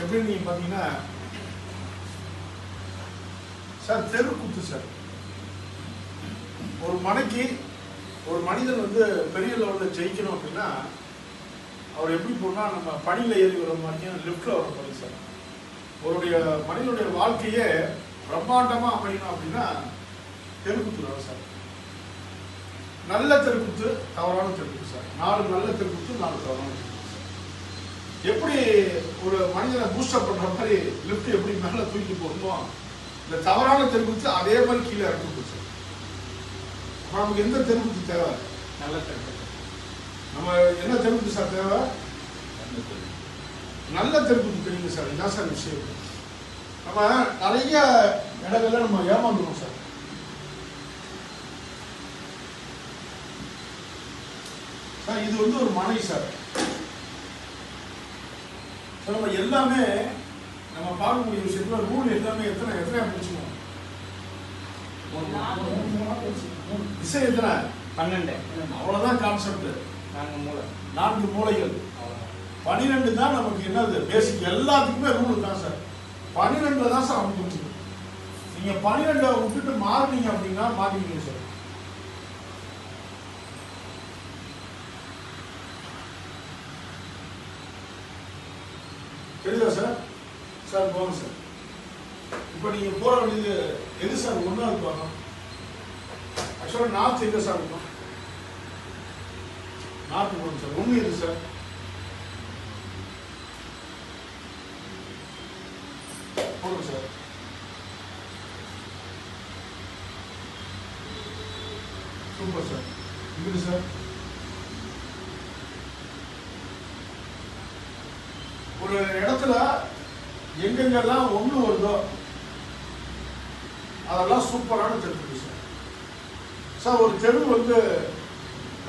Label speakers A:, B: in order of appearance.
A: எப்படின்னு நீங்க பாத்தீங்கன்னா சார் தெருக்கூத்து சார். ஒரு மனைக்கு ஒரு மனிதன் வந்து பெரிய லெவலில் ஜெயிக்கணும் அப்படின்னா அவர் எப்படி போனால் நம்ம பணியில் ஏறி வர மாதிரியும் லிஃப்டில் வர மாதிரி சார். அவருடைய மனிதனுடைய வாழ்க்கையே பிரம்மாண்டமாக அமையணும் அப்படின்னா தெருக்கூத்து வரும் சார். நல்ல தெருக்கூத்து, தவறான தெருக்கூத்து சார். 4 நல்ல தெருக்கூத்து, 4 தவறான தெருக்கூத்து சார். எப்படி ஒரு மனிதனை பூஸ்டப் பண்ணுற மாதிரி லிஃப்ட் எப்படி மேலே தூக்கி போகணுமோ இந்த தவறான தெருக்கூத்து அதே மாதிரி கீழே இறக்கி போச்சு. அப்போ நமக்கு எந்த தெருக்கூத்து தேவை? நல்ல தெருக்கூத்து. நம்ம என்ன தெருக்கூத்து சார் தேவை? நல்ல தெருக்கூத்து தெரியுங்க சார். இதான் சார் விஷயம். நம்ம நிறைய இடங்கள்ல நம்ம ஏமாந்துடும் சார். சார் இது வந்து ஒரு மனை சார். நம்ம எல்லாமே நம்ம பார்க்கக்கூடிய விஷயத்துல ரூல் எல்லாமே எத்தனை முடிச்சுக்கணும்? திசை எத்தனை? 12. அவ்வளவுதான் கான்செப்ட். 4 மூலைகள். 12 தான் நமக்கு என்னது பேசிக். எல்லாத்துக்குமே ரூல் தான் சார். 12 தான் சார் அவங்க முடிச்சுக்கணும். நீங்க 12 விட்டுட்டு மாறினீங்க அப்படின்னா மாறினீங்க சார். தெரியுதா சார்? சார் போங்க சார். இப்போ நீங்க போற வேண்டியது எது சார்? 1வது பாகம். ஆக்சுவலா நார்த் எங்க சார் இருக்கும்? நார்த் போகணும் சார். 1 எது சார்? போங்க சார். Super sir. இங்கிட்டு சார் ஒரு இடத்துல எங்கெங்கெல்லாம் 1 வருதோ அதெல்லாம் சூப்பரான தெரு சார். சார் ஒரு தெரு வந்து